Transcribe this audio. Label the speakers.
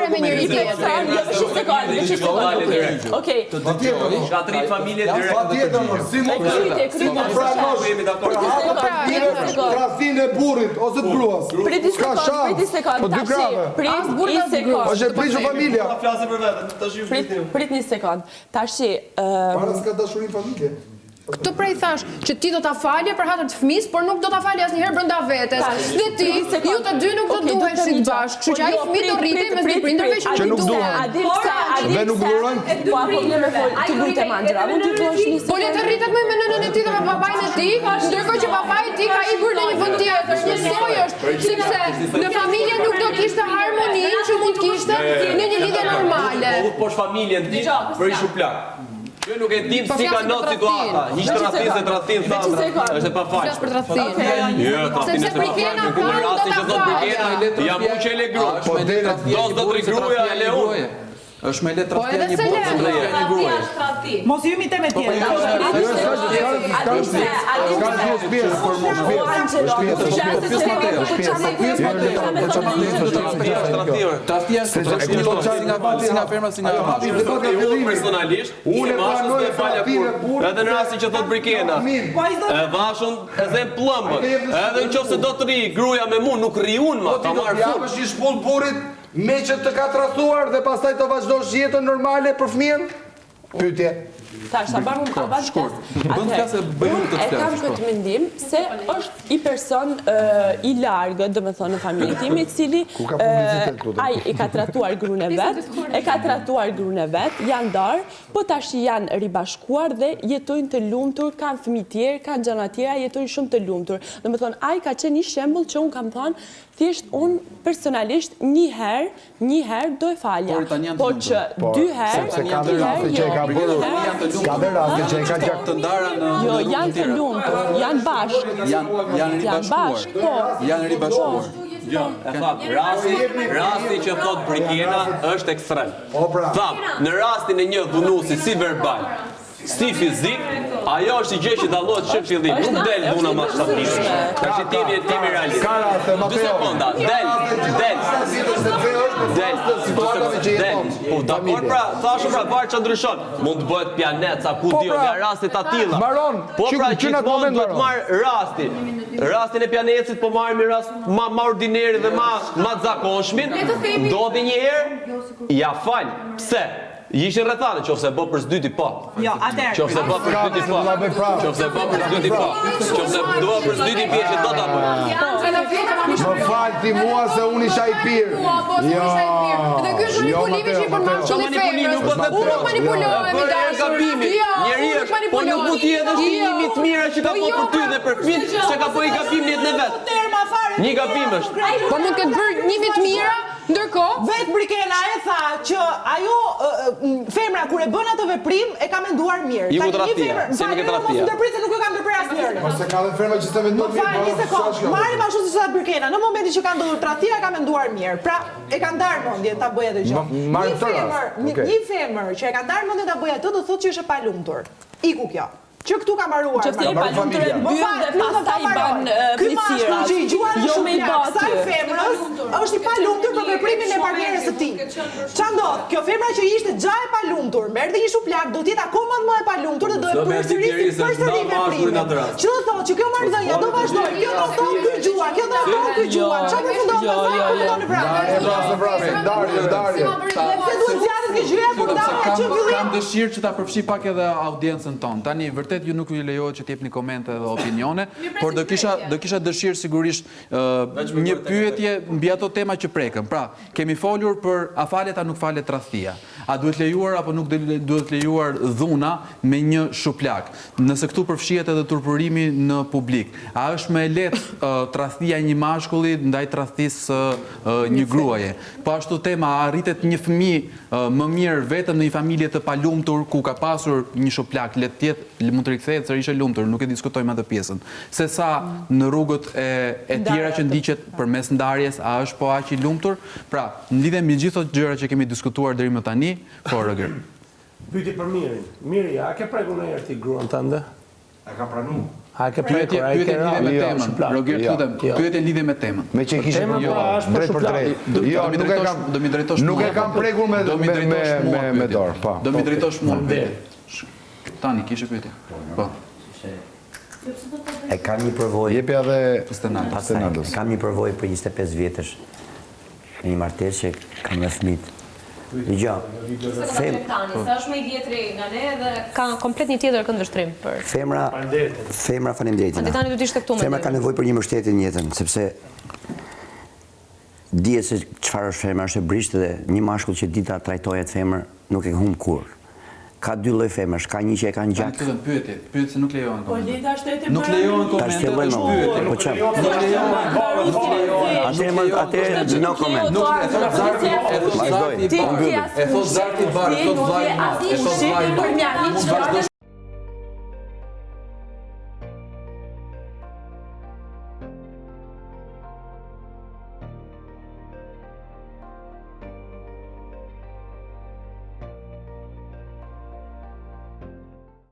Speaker 1: fare me njëri tjetrin.
Speaker 2: Okej.
Speaker 3: Shkatrit familje direkt.
Speaker 4: Tradhtin e burrit ose të gruas.
Speaker 2: Prit një sekond.
Speaker 4: Është prishur familja.
Speaker 2: Prit një sekond. Tashi,
Speaker 4: para s'ka dashurinë familje.
Speaker 1: Këtë prej thash që ti do ta falje për hatër të fëmisë, por nuk do ta falje asnjëherë brenda vetes. Dhe ti, ju të dy nuk do duheshit bashkë. Kështu që ai fëmijë do rritej mes dy prindërve që nuk duhen.
Speaker 4: Dhe nuk durojnë.
Speaker 2: Po apo më të lutem Andra, mund të thuash një
Speaker 1: Po le të rritet më me nënën e tij dhe me babain e tij, ndërkohë që babai i tij ka ikur në një vend tjetër. Njësoj është, sepse në familje nuk do kishte harmoninë që mund kishte në një lidhje normale.
Speaker 3: Po familjen ti për ish u plak. Kjo nuk e dim si ka ndodhur situata. Hiç tradhtin se tradhtin thamë. Është pa fal.
Speaker 1: Flas për tradhtin.
Speaker 3: Jo, tradhtin është pa fal. Në rastin që do të bëjena, jam uçë le gru.
Speaker 4: Po deri
Speaker 3: do të rregruja Leon.
Speaker 5: Është me letra
Speaker 1: Po edhe se le.
Speaker 6: Mos jemi te me tjetër.
Speaker 3: Personalisht, unë pranoj edhe në rastin që thot Brikena. Vashun edhe plëmbën. Edhe nëse do të rri gruaja me mua, nuk rri unë ma, ta marr fund.
Speaker 4: Japësh një shpull burrit me që të ka tradhuar dhe pastaj të vazhdosh jetën normale për fëmijën? Pyetje.
Speaker 2: Tash ta bëjmë
Speaker 5: Bën flasë bëjmë të
Speaker 2: e kam këtë mendim se është i person i largët, domethënë në familjen time, i cili ai e ka tratuar gruan e vet, janë dar, po tash janë ribashkuar dhe jetojnë të lumtur, kanë fëmijë tjerë, kanë gjëra tjera, jetojnë shumë të lumtur. Domethënë ai ka qenë një shembull që un kam thënë thjesht unë personalisht një herë do e falja. Po që dy herë,
Speaker 4: ka dhe raste që e ka bërë. Ka dhe raste që e ka gjatë
Speaker 5: të ndara në
Speaker 2: jo, janë të lumtur, janë bashkë.
Speaker 5: Janë ribashkuar.
Speaker 3: Jo, e thap, rasti që thot Brikena është ekstrem. Thap, në rastin e një dhunusi si verbal, si fizik, ajo është i gjë që dallohet që fillim, nuk del dhuna ma shtablisht. Ka që timi realist. 2 sekonda, del. Po dakor pra, thashë pra varë që ndryshon. Mund të bëhet pianeca, ku dio, nga rastit atilla. Po pra, gjithmonë duhet marrë rastin e pianecit, po marrë një rast ma ordineri dhe ma zakonshmin. Ndodhi një herë, ja fal. Pse? Ishin rrethane, qofse bë për s'dyti po.
Speaker 6: Jo, atëherë.
Speaker 3: Qofse bë për s'dyti po. Qofse bë për s'dyti po. Qofse dua për s'dyti pjesë do ta bëj.
Speaker 4: Më fal ti mua se unë isha i pirë.
Speaker 1: Jo. Dhe ky është manipulimi që i bën maskulli femrës. Unë nuk manipulohem me
Speaker 3: gabimi. Njeri është, po nuk mund të jetë shpinimi të mira që ka po për ty dhe për fëmijët, se ka po i gabim në jetën e vet. Një gabim është.
Speaker 1: Po mund të ketë bërë një vit mira. Ndërkohë,
Speaker 6: vetë Brikena e tha që ajo femra kur e bën atë veprim e ka menduar mirë.
Speaker 3: Ju tradhtia, se nuk e tradhtia.
Speaker 6: Mos ndërprit se nuk e ka ndërprer asnjëri.
Speaker 4: Ose ka dhe femra që s'e mendon mirë.
Speaker 6: Një sekond. Marrim ashtu si sa Brikena, në momentin që ka ndodhur tradhtia ka menduar mirë. Pra, e ka ndarë mendjen ta bëjë atë gjë. Një femër që e ka ndarë mendjen ta bëjë atë do thotë që është e palumtur. Iku kjo. Që këtu ka mbaruar.
Speaker 2: Që të palumtur e mbyll dhe pastaj i bën plicira. Jo me i bë
Speaker 6: sa femrës është i palumtur për veprimin e partneres së tij. Ç'a ndodh? Kjo femra që ishte xha e palumtur, merrte një shuplak, do të jetë akoma më e palumtur dhe do e përsërisë veprimin. Që do thotë që kjo marrëdhënie do vazhdojë. Kjo do thonë ky gjua, kjo do thonë ky gjua. Ç'a përfundon me në vrasje? Darje. Pse duhet zjarrit kjo gjëja kur dalë që fillim?
Speaker 5: Kam dëshirë që ta përfshi pak edhe audiencën tonë. Tani vërtet ju nuk ju lejohet që të jepni komente dhe opinione, por do kisha dëshirë sigurisht një pyetje mbi ato tema që prekëm. Pra, kemi folur për a falet a nuk falet tradhtia. A duhet lejuar apo nuk duhet lejuar dhuna me një shuplak? Nëse këtu përfshihet edhe turpërimi në publik, a është më e lehtë tradhtia një mashkulli ndaj tradhtisë një gruaje? Po ashtu tema, a arritet një fëmijë më mirë vetëm në një familje të palumtur ku ka pasur një shuplak, le të jetë mund të rikthehet sërish e lumtur, nuk e diskutojmë atë pjesën. Se sa në rrugët e tjera që ndiqet përmes ndarjes, a është po aq i lumtur? Pra, në lidhje me gjithë ato gjëra që kemi diskutuar deri më tani, po Roger.
Speaker 7: Pyetje për Mirin. Miri, a ke prekur ndonjëherë ti gruan tënde?
Speaker 4: E ka pranuar.
Speaker 7: A ke
Speaker 5: Pyetje
Speaker 7: prekur, a
Speaker 5: lidhje me
Speaker 7: ke
Speaker 5: temën. Roger, lutem, pyetje lidhje me temën.
Speaker 4: Me që kishe
Speaker 7: Tema
Speaker 4: jo,
Speaker 7: pra është për
Speaker 4: drejt për
Speaker 7: shuplat.
Speaker 4: drejt. Jo,
Speaker 5: Do mi drejtosh
Speaker 4: nuk e kam prekur me dorë, po.
Speaker 5: Do mi drejtosh mua. Tani kishe pyetje. Po.
Speaker 8: E kam një përvojë.
Speaker 4: Jepi edhe
Speaker 8: Stenaldos. Kam një përvojë për 25 vjetësh në një martesë që kam me fëmijë. Dgjoj.
Speaker 9: Sa është më i vjetri nga ne dhe ka komplet një tjetër këndvështrim për
Speaker 8: Femra faleminderit.
Speaker 9: Tani do të ishte këtu me.
Speaker 8: Femra ka nevojë për një mbështetje në jetën, sepse dihet se çfarë është femra, është e brisht dhe një mashkull që dita trajtohet femër nuk e humb kurrë. Ka dy lloj femrash, ka një që e kanë gjak.
Speaker 5: Pyetje se nuk lejohen komente. Nuk lejohen komente.
Speaker 8: Po çfarë? Atëherë no comment.
Speaker 2: Ti
Speaker 5: E thot Zarti Bar, thot vllai i madh, e thot vllai i madh.